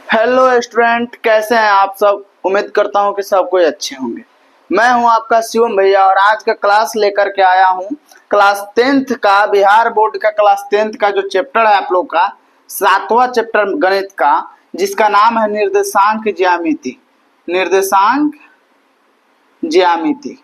Hello student, कैसे हैं आप सब। उम्मीद करता हूं कि सब कोई अच्छे होंगे। मैं हूं आपका शिवम भैया और आज का क्लास लेकर के आया हूं क्लास 10th का, बिहार बोर्ड का क्लास 10th का जो चैप्टर है आप लोग का 7वां चैप्टर गणित का, जिसका नाम है निर्देशांक ज्यामिति। निर्देशांक ज्यामिति।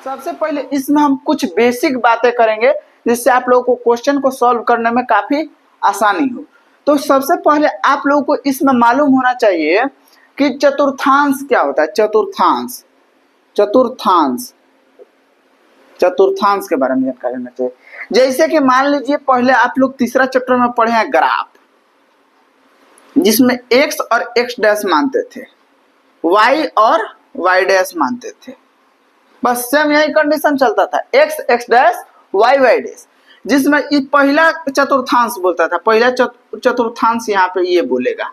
सबसे पहले इसमें हम कुछ बेसिक बातें करेंगे जिससे आप लोगों को क्वेश्चन को सॉल्व करने में काफी आसानी हो। तो सबसे पहले आप लोगों को इसमें मालूम होना चाहिए कि चतुर्थांश क्या होता है। चतुर्थांश चतुर्थांश चतुर्थांश के बारे में जानकारी होना चाहिए। जैसे कि मान लीजिए पहले आप लोग तीसरा चैप्टर में पढ़े हैं ग्राफ, जिसमें x और x डैश मानते थे, y और y डैश मानते थे। बस सेम यही कंडीशन चलता था, x x dash y y dash, जिसमें पहला चतुर्थांश बोलता था। पहला चतुर्थांश यहाँ पे ये बोलेगा,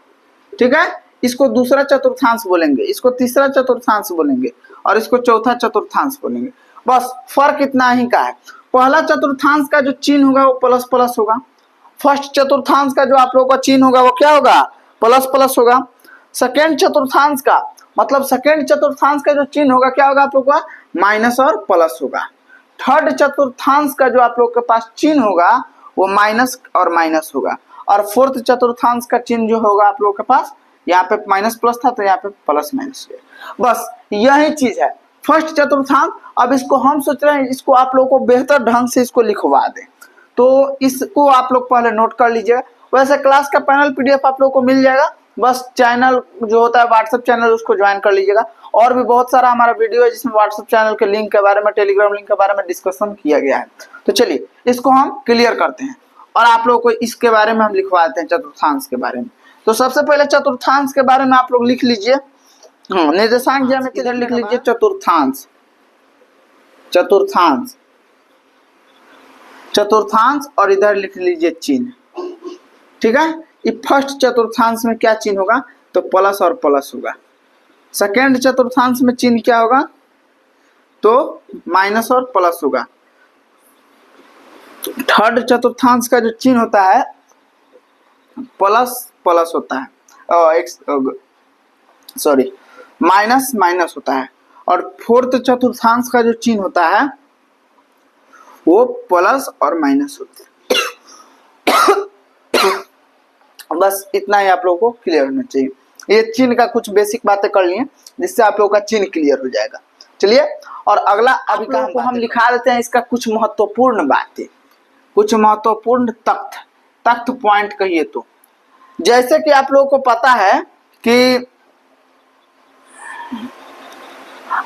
ठीक है। इसको दूसरा चतुर्थांश बोलेंगे, इसको तीसरा चतुर्थांश बोलेंगे और इसको चौथा चतुर्थांश बोलेंगे। बस फर्क इतना ही का है। पहला चतुर्थांश का जो चिन्ह होगा वो प्लस प्लस होगा। फर्स्ट चतुर्थांश का जो आप लोगों का चिन्ह होगा वो क्या होगा, प्लस प्लस होगा। सेकेंड चतुर्थांश का मतलब सेकेंड चतुर्थांश का जो चिन्ह होगा क्या होगा आप लोगों का, माइनस और प्लस होगा। थर्ड चतुर्थांश का जो आप लोग के पास चिन्ह होगा वो माइनस और माइनस होगा। और फोर्थ चतुर्थांश का चिन्ह जो होगा आप लोग के पास, यहाँ पे माइनस प्लस था तो यहाँ पे प्लस माइनस है। बस यही चीज है फर्स्ट चतुर्थांश। अब इसको हम सोच रहे हैं इसको आप लोग को बेहतर ढंग से इसको लिखवा दें, तो इसको आप लोग पहले नोट कर लीजिएगा। वैसे क्लास का पैनल पीडीएफ आप लोग को मिल जाएगा, बस चैनल जो होता है व्हाट्सएप चैनल उसको ज्वाइन कर लीजिएगा। और भी बहुत सारा हमारा वीडियो है जिसमें व्हाट्सएप चैनल के लिंक के बारे में, टेलीग्राम लिंक के बारे में डिस्कशन किया गया है। तो चलिए इसको हम क्लियर करते हैं और आप लोगों को इसके बारे में हम लिखवाते हैं, चतुर्थांश के बारे में। तो सबसे पहले चतुर्थांश के बारे में आप लोग लिख लीजिए। निर्देशांक ज्यामिति इधर लिख लीजिए, चतुर्थांश चतुर्थांश चतुर्थांश और इधर लिख लीजिए चिन्ह, ठीक है। ये फर्स्ट चतुर्थांश में क्या चिन्ह होगा, तो प्लस और प्लस होगा। सेकेंड चतुर्थांश में चिन्ह क्या होगा, तो माइनस और प्लस होगा। थर्ड चतुर्थांश का जो चिन्ह होता है प्लस प्लस होता है, माइनस माइनस होता है। और फोर्थ चतुर्थांश का जो चिन्ह होता है वो प्लस और माइनस होता है। बस इतना ही आप लोगों को क्लियर होना चाहिए। ये चिन्ह का कुछ बेसिक बातें कर लिए जिससे आप लोगों का चिन्ह क्लियर हो जाएगा। चलिए और अगला अभी का हम लिखा देते हैं इसका कुछ महत्वपूर्ण बातें, कुछ महत्वपूर्ण तथ्य पॉइंट कहिए तो। जैसे कि आप लोगों को पता है कि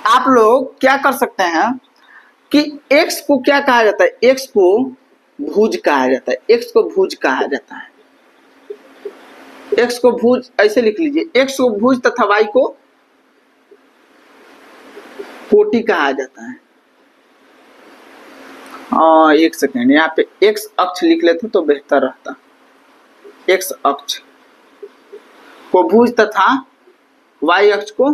आप लोग क्या कर सकते हैं कि x को क्या कहा जाता है, x को भुज कहा जाता है। x को भुज कहा जाता है। x को भुज ऐसे लिख लीजिए, x को भुज तथा y को कोटि कहा जाता है। एक सेकेंड, यहाँ पे x अक्ष लिख लेते तो बेहतर रहता। x अक्ष को भुज तथा y अक्ष को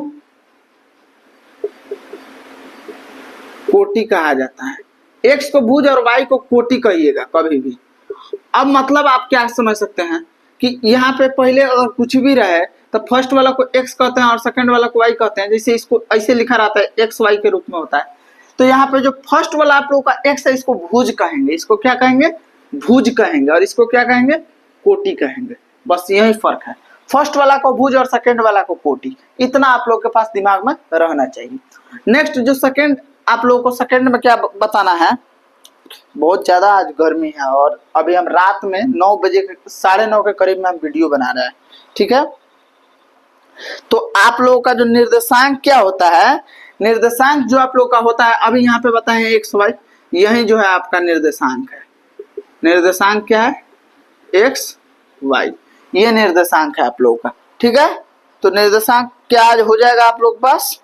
कोटि कहा जाता है। x को भुज और y को कोटि कहिएगा कभी भी। अब मतलब आप क्या समझ सकते हैं कि यहाँ पे पहले अगर कुछ भी रहे तो फर्स्ट वाला को x कहते हैं और सेकंड वाला को y कहते हैं। जैसे इसको ऐसे लिखा रहता है x y के रूप में होता है, तो यहाँ पे जो फर्स्ट वाला आप लोगों का x है इसको भुज कहेंगे, इसको क्या कहेंगे, भुज कहेंगे, और इसको क्या कहेंगे, कोटि कहेंगे। बस यही फर्क है, फर्स्ट वाला को भुज और सेकंड वाला को कोटि। इतना आप लोग के पास दिमाग में रहना चाहिए। नेक्स्ट जो सेकंड आप लोगों को सेकंड में क्या बताना है, बहुत ज्यादा आज गर्मी है और अभी हम रात में 9 बजे 9:30 के करीब में हम वीडियो बना रहे हैं, ठीक है। तो आप लोगों का जो निर्देशांक क्या होता है, निर्देशांक जो आप लोग का होता है अभी यहाँ पे बताए एक्स वाई, यही जो है आपका निर्देशांक है। निर्देशांक क्या है, एक्स वाई, ये निर्देशांक है आप लोगों का, ठीक है। तो निर्देशांक क्या हो जाएगा आप लोग के पास,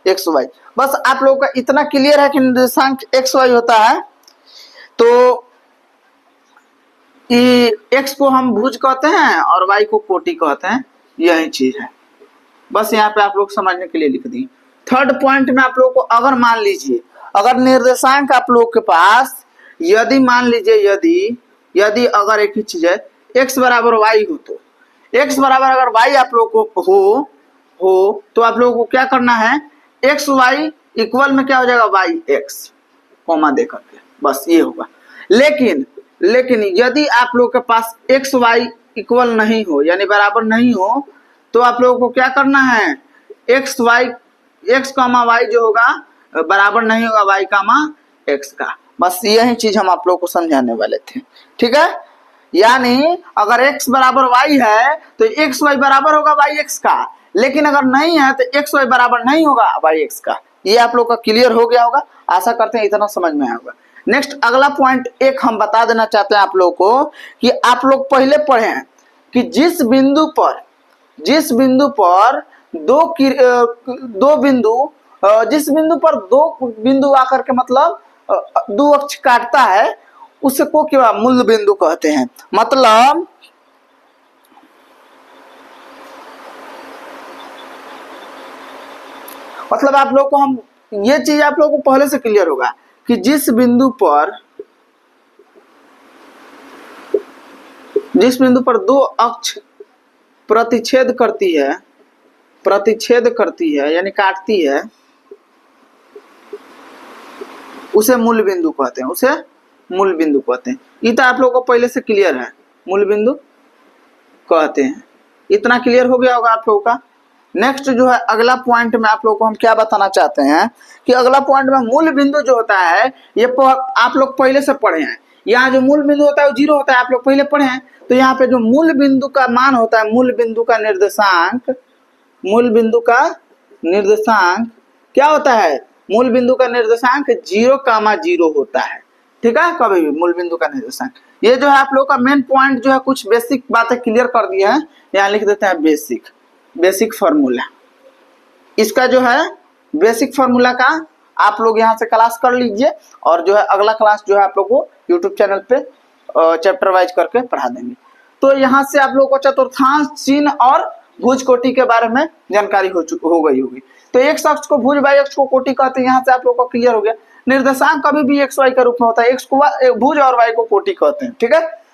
एक्स वाई। बस आप लोगों का इतना क्लियर है कि निर्देशांक एक्स वाई होता है। तो एक्स को हम भुज कहते हैं और वाई को कोटि कहते हैं, यही चीज है। बस यहाँ पे आप लोग समझने के लिए लिख दिए। थर्ड पॉइंट में आप लोगों को अगर मान लीजिए अगर निर्देशांक आप लोग के पास यदि मान लीजिए यदि अगर एक ही चीज है x बराबर y हो तो x बराबर अगर y आप लोग को हो तो आप लोगों को क्या करना है, एक्स वाई इक्वल में क्या हो जाएगा वाई एक्स कॉमा दे करके, बस ये होगा। लेकिन यदि आप लोग के पास एक्स वाई इक्वल नहीं हो यानी बराबर नहीं हो तो आप लोगों को क्या करना है, एक्स कामा वाई जो होगा बराबर नहीं होगा वाई कामा एक्स का। बस यही चीज हम आप लोग को समझाने वाले थे, ठीक है। यानी अगर x बराबर y है तो एक्स वाई बराबर होगा वाई एक्स का, लेकिन अगर नहीं है तो एक्स वाई बराबर नहीं होगा वाई एक्स का। ये आप लोग का क्लियर हो गया होगा, आशा करते हैं इतना समझ में आया होगा। नेक्स्ट अगला पॉइंट एक हम बता देना चाहते हैं आप लोग को कि आप लोग पहले पढ़े हैं कि जिस बिंदु पर दो बिंदु आकर के मतलब दो अक्ष काटता है उसे को क्या मूल बिंदु कहते हैं। मतलब आप लोग को हम ये चीज आप लोग को पहले से क्लियर होगा कि जिस बिंदु पर दो अक्ष प्रतिच्छेद करती है यानी काटती है उसे मूल बिंदु कहते हैं। ये तो आप लोग को पहले से क्लियर है, मूल बिंदु कहते हैं। इतना क्लियर हो गया होगा आप लोगों का। नेक्स्ट जो है अगला पॉइंट में आप लोग को हम क्या बताना चाहते हैं कि अगला पॉइंट में मूल बिंदु जो होता है ये आप लोग पहले से पढ़े हैं। यहाँ जो मूल बिंदु होता है वो 0 होता है, आप लोग पहले पढ़े हैं। तो यहाँ पे जो मूल बिंदु का मान होता है, मूल बिंदु का निर्देशांक क्या होता है, मूल बिंदु का निर्देशांक 0,0 होता है, ठीक है। कभी भी मूल बिंदु का निर्देशांक, ये जो है आप लोग का मेन पॉइंट जो है कुछ बेसिक बातें क्लियर कर दिया है। यहाँ लिख देते हैं बेसिक फॉर्मूला। इसका जो है बेसिक फॉर्मूला का आप लोग यहाँ से क्लास कर लीजिए और जो है अगला क्लास जो है आप लोग को यूट्यूब चैनल पे चैप्टर वाइज करके पढ़ा देंगे। तो यहाँ से आप लोग को चतुर्थांश चिन्ह और भुज कोटि के बारे में जानकारी हो गई होगी। तो एक अक्ष को भुज, वाई अक्ष को कोटि कहते हैं। यहाँ से आप लोग को क्लियर हो गया। निर्देशांक कभी भी एक्स वाई के रूप में होता है, एक्स को भुज और वाई को कोटि कहते हैं, ठीक है।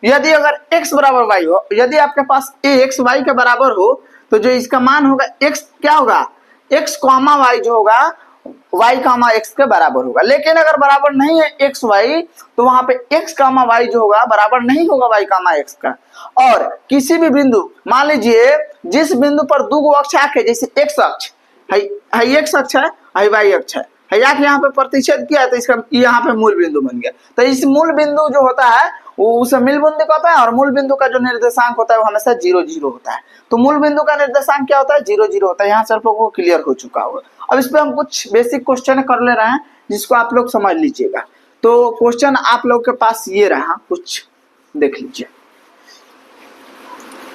यदि अगर x बराबर y हो, यदि आपके पास x y के बराबर हो तो जो इसका मान होगा x क्या होगा, x कॉमा y जो होगा y कामा x के बराबर होगा। लेकिन अगर बराबर नहीं है x y तो वहां पे x कामा y जो होगा बराबर नहीं होगा y कामा x का। और किसी भी बिंदु मान लीजिए जिस बिंदु पर दो अक्ष आके, जैसे x अक्ष है x अक्ष है y अक्ष है यहाँ पे प्रतिच्छेद किया है तो इसका यहाँ पे मूल बिंदु बन गया। तो इस मूल बिंदु जो होता है वो उसे मूल बिंदु कहता है और मूल बिंदु का जो निर्देशांक होता है वो हमेशा 0,0 होता है। तो मूल बिंदु का निर्देशांक क्या होता है, 0,0 होता है। यहाँ से आप लोगों को क्लियर हो चुका होगा। अब इस पे हम कुछ बेसिक क्वेश्चन कर ले रहे हैं जिसको आप लोग समझ लीजिएगा। तो क्वेश्चन आप लोग के पास ये रहा, कुछ देख लीजिए।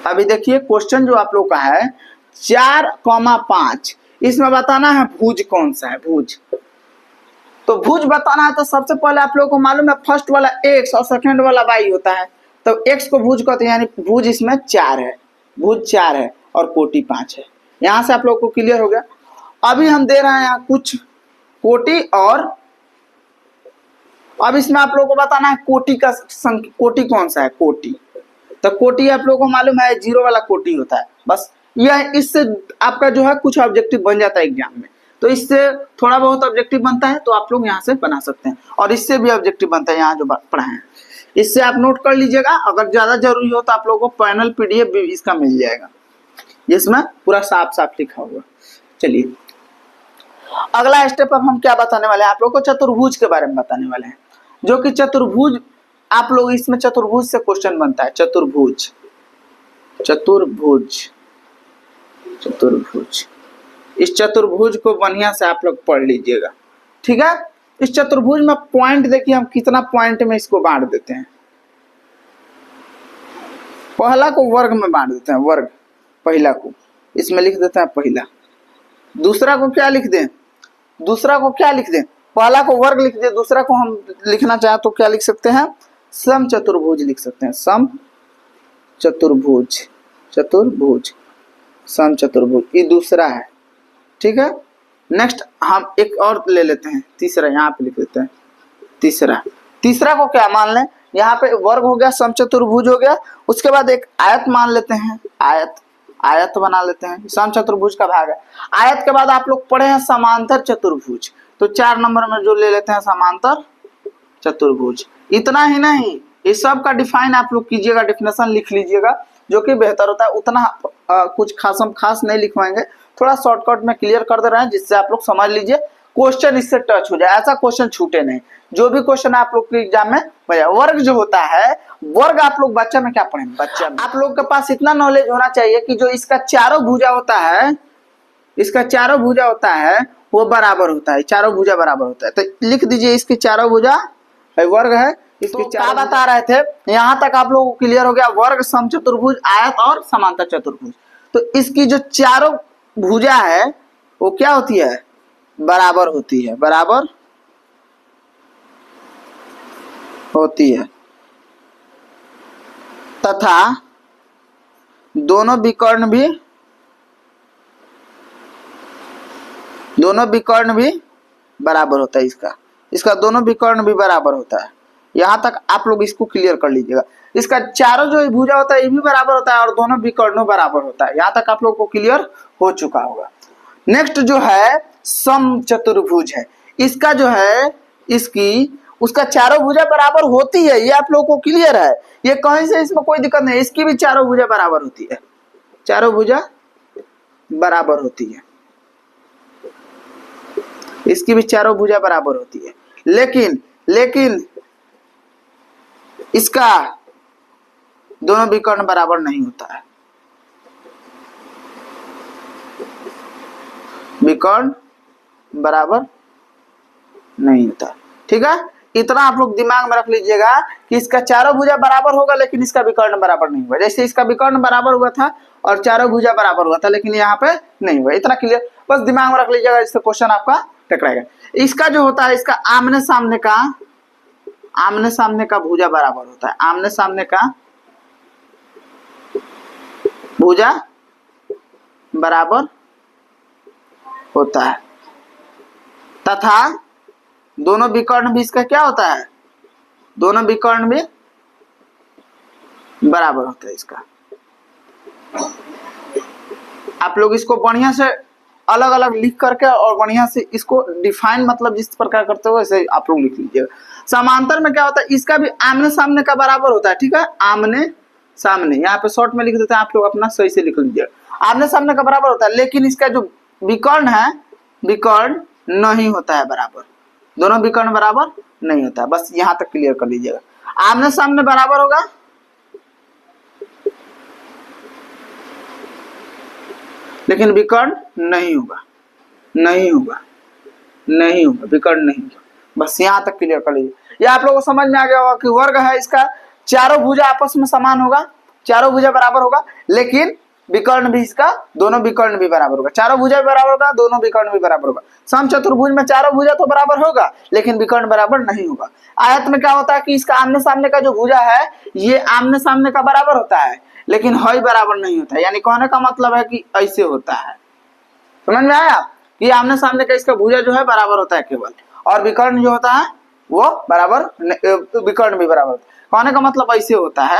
अभी देखिए क्वेश्चन जो आप लोग का है 4,5, इसमें बताना है भुज कौन सा है, भुज। तो भुज बताना है तो सबसे पहले आप लोगों को मालूम है फर्स्ट वाला x और सेकंड वाला y होता है। तो x को भुज कहते हैं, यानी भुज इसमें 4 है, भुज 4 है और कोटि 5 है। यहाँ से आप लोगों को क्लियर हो गया। अभी हम दे रहे हैं यहाँ कुछ कोटि और अब इसमें आप लोगों को बताना है कोटि का कोटि कौन सा है, कोटि। तो कोटि आप लोगों को मालूम है 0 वाला कोटि होता है। बस यह इससे आपका जो है कुछ ऑब्जेक्टिव बन जाता है एग्जाम में। तो इससे थोड़ा बहुत ऑब्जेक्टिव बनता है तो आप लोग यहाँ से बना सकते हैं और इससे भी ऑब्जेक्टिव बनता है यहाँ जो पढ़ा है। इससे आप नोट कर लीजिएगा। अगर ज्यादा जरूरी हो तो आप लोगों को पैनल पीडीएफ भी इसका मिल जाएगा जिसमें पूरा साफ साफ लिखा होगा। चलिए अगला स्टेप अब हम क्या बताने वाले हैं, आप लोग को चतुर्भुज के बारे में बताने वाले हैं। जो कि चतुर्भुज आप लोग इसमें चतुर्भुज से क्वेश्चन बनता है। चतुर्भुज इस चतुर्भुज को बढ़िया से आप लोग पढ़ लीजिएगा, ठीक है। इस चतुर्भुज में पॉइंट देखिए हम कितना पॉइंट में इसको बांट देते हैं। पहला को वर्ग में बांट देते हैं, वर्ग। पहला को इसमें लिख देते हैं पहला। दूसरा को क्या लिख दें, पहला को वर्ग लिख दें। दूसरा को हम लिखना चाहें तो क्या लिख सकते हैं, सम चतुर्भुज लिख सकते हैं। सम चतुर्भुज सम चतुर्भुज ये दूसरा है, ठीक है। नेक्स्ट हम एक और ले लेते हैं, तीसरा। यहाँ पे लिख देते हैं तीसरा। तीसरा को क्या मान लें, यहाँ पे वर्ग हो गया, समचतुर्भुज हो गया, उसके बाद एक आयत मान लेते हैं, आयत बना लेते हैं, समचतुर्भुज का भाग है। आयत के बाद आप लोग पढ़े हैं समांतर चतुर्भुज, तो 4 नंबर में जो ले लेते हैं समांतर चतुर्भुज। इतना ही नहीं, इस सब का डिफाइन आप लोग कीजिएगा, डिफिनेशन लिख लीजिएगा, जो कि बेहतर होता है। उतना कुछ खास नहीं लिखवाएंगे, थोड़ा शॉर्टकट में क्लियर कर दे रहे हैं, जिससे आप लोग समझ लीजिए, क्वेश्चन इससे टच हो जाए, ऐसा क्वेश्चन छूटे नहीं। जो भी क्वेश्चन आप लोग के एग्जाम में बचा, वर्ग जो होता है, वर्ग आप लोग बच्चा में क्या पढ़ेंगे, बच्चा में आप लोग के पास इतना नॉलेज होना चाहिए कि जो इसका चारों भुजा होता है, इसका चारों भुजा होता है वो बराबर होता है, चारों भुजा बराबर होता है। तो लिख दीजिए इसकी चारों भुजा वर्ग है, इसकी क्या बता रहे थे, यहाँ तक आप लोगों को क्लियर हो गया, वर्ग, समचतुर्भुज, आयत और समांतर चतुर्भुज। तो इसकी जो चारों भुजा है वो क्या होती है, बराबर होती है, बराबर होती है, तथा दोनों विकर्ण भी बराबर होता है। इसका दोनों विकर्ण भी बराबर होता है। यहां तक आप लोग इसको क्लियर कर लीजिएगा। इसका चारों जो भुजा होता है ये भी बराबर होता है और दोनों विकर्णों बराबर होता है। यहां तक आप लोग को क्लियर हो चुका होगा। नेक्स्ट जो है समचतुर्भुज है, इसका जो है उसका चारों भुजा बराबर होती है, ये आप लोगों को क्लियर है, ये कहीं से इसमें कोई दिक्कत नहीं, इसकी भी चारों भुजा बराबर होती है, चारों भुजा बराबर होती है, इसकी भी चारों भुजा बराबर होती है। लेकिन इसका दोनों विकर्ण बराबर नहीं होता है, विकर्ण बराबर नहीं होता। ठीक है, इतना आप लोग दिमाग में रख लीजिएगा कि इसका चारों भुजा बराबर होगा लेकिन इसका विकर्ण बराबर नहीं हुआ। जैसे इसका विकर्ण बराबर हुआ था और चारों भुजा बराबर हुआ था, लेकिन यहाँ पे नहीं हुआ। इतना क्लियर, बस दिमाग में रख लीजिएगा, इससे क्वेश्चन आपका टकराएगा। इसका जो होता है, इसका आमने सामने का भुजा बराबर होता है, आमने सामने का भुजा बराबर होता है, तथा दोनों विकर्ण भी इसका क्या होता है, दोनों विकर्ण भी बराबर होता है इसका। आप लोग इसको बढ़िया से अलग अलग लिख करके और बढ़िया से इसको डिफाइन, मतलब जिस प्रकार करते हो वैसे आप लोग लिख लीजिएगा। समांतर में क्या होता है, इसका भी आमने सामने का बराबर होता है। ठीक है, आमने सामने, यहाँ पे शॉर्ट में लिख देते हैं, आप लोग अपना सही से लिख लीजिएगा, आमने सामने का बराबर होता है। लेकिन इसका जो विकर्ण है, विकर्ण नहीं होता है बराबर, दोनों विकर्ण बराबर नहीं होता है। बस यहाँ तक क्लियर कर लीजिएगा। आमने सामने बराबर होगा, लेकिन विकर्ण नहीं होगा, विकर्ण नहीं होगा। बस यहाँ तक क्लियर कर लीजिए। ये आप लोगों को समझ में आ गया होगा कि वर्ग है, इसका चारों भुजा आपस में समान होगा, चारों भुजा बराबर होगा, लेकिन विकर्ण भी इसका दोनों विकर्ण भी बराबर होगा, चारों भुजा भी बराबर होगा, दोनों विकर्ण भी बराबर होगा। समचतुर्भुज में चारों भुजा तो बराबर होगा लेकिन विकर्ण बराबर नहीं होगा। आयत में क्या होता है कि इसका आमने सामने का जो भुजा है ये आमने सामने का बराबर होता है, लेकिन हई बराबर नहीं होता है। यानी कहने का मतलब है कि ऐसे होता है। समझ में आया कि आमने सामने का इसका भुजा जो है बराबर होता है केवल, और विकर्ण जो होता है वो बराबर, विकर्ण भी बराबर होता है। कहने का मतलब ऐसे होता है,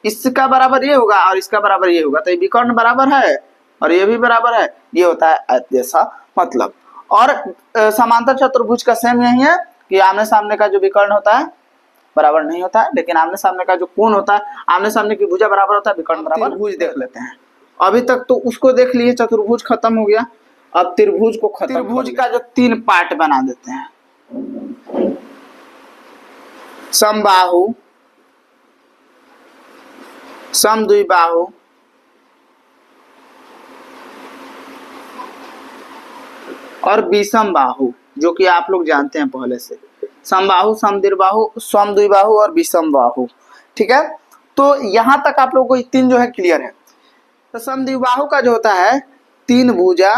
इसका बराबर ये होगा और इसका बराबर ये होगा, तो ये विकर्ण बराबर है और ये भी बराबर है, ये होता है आयत जैसा मतलब। और समांतर चतुर्भुज का सेम यही है कि आमने सामने का जो विकर्ण होता है बराबर नहीं होता है, लेकिन आमने सामने का जो कोण होता है, आमने सामने की भुजा बराबर होता है, विकर्ण बराबर। त्रिभुज देख लेते हैं। अभी तक तो उसको देख लिए, चतुर्भुज खत्म हो गया, अब त्रिभुज को खत्म। त्रिभुज का जो 3 पार्ट बना देते हैं, समबाहु, समद्विबाहु, और विषम बाहु, जो कि आप लोग जानते हैं पहले से, समबाहु, समद्विबाहु और विषम बाहु। ठीक है, तो यहां तक आप लोगों को 3 जो है क्लियर है। तो समद्विबाहु का जो होता है 3 भुजा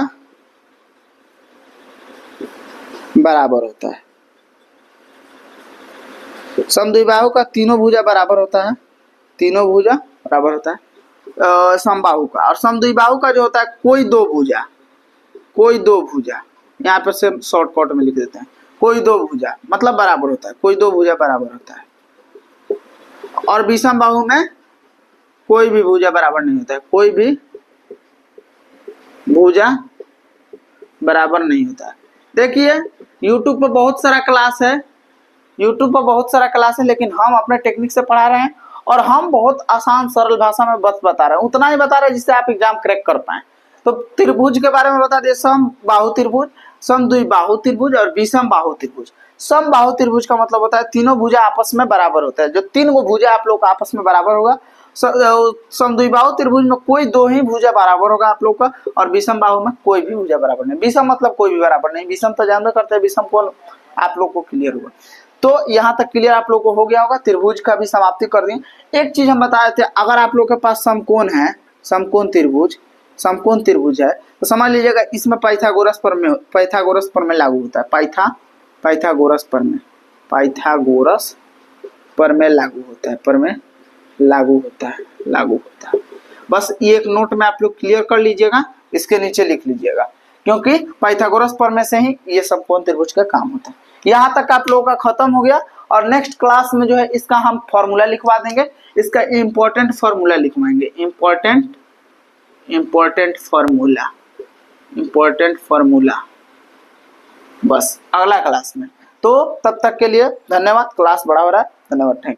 बराबर होता है, समद्विबाहु का तीनों भुजा बराबर होता है, तीनों भुजा बराबर होता है समबाहु का। और समद्विबाहु का जो होता है कोई दो भुजा, यहाँ पर से शॉर्टकट में लिख देते हैं, कोई दो भुजा मतलब बराबर होता है, कोई दो भुजा बराबर होता है। और विषम बाहु में कोई भी भुजा बराबर नहीं होता है, कोई भी भुजा बराबर नहीं होता है। देखिए YouTube पर बहुत सारा क्लास है, YouTube पर बहुत सारा क्लास है, लेकिन हम अपने टेक्निक से पढ़ा रहे हैं और हम बहुत आसान सरल भाषा में बस बता रहे हैं, उतना ही बता रहे हैं जिससे आप एग्जाम क्रैक कर पाए। तो त्रिभुज के बारे में बता दिए, सम बाहु त्रिभुज, सम द्विबाहु त्रिभुज और विषम बाहु त्रिभुज। सम बाहु त्रिभुज का मतलब होता है तीनों भुजा आपस में बराबर होता है, जो तीन गो भुजा आप लोग का आपस में बराबर होगा। सम द्विबाहु त्रिभुज में कोई दो ही भुजा बराबर होगा आप लोग का, और विषम बाहु में कोई भी भुजा बराबर नहीं। विषम मतलब कोई भी बराबर नहीं, विषम तो जानते करते हैं, विषम कौन आप लोग को क्लियर हुआ। तो यहाँ तक क्लियर आप लोग को हो गया होगा, त्रिभुज का भी समाप्ति कर दिए। एक चीज हम बताए थे, अगर आप लोग के पास समकोण है, समकोण त्रिभुज है, तो समझ लीजिएगा इसमें पाइथागोरस प्रमेय लागू होता है। पाइथागोरस प्रमेय लागू होता है। बस ये एक नोट में आप लोग क्लियर कर लीजिएगा, इसके नीचे लिख लीजिएगा, क्योंकि पाइथागोरस प्रमेय से ही ये समकोण त्रिभुज का काम होता है। यहाँ तक आप लोगों का खत्म हो गया, और नेक्स्ट क्लास में जो है इसका हम फॉर्मूला लिखवा देंगे, इसका इंपॉर्टेंट फॉर्मूला लिखवाएंगे, इंपॉर्टेंट फॉर्मूला बस अगला क्लास में। तो तब तक के लिए धन्यवाद, क्लास बड़ा हो रहा है, धन्यवाद, थैंक यू।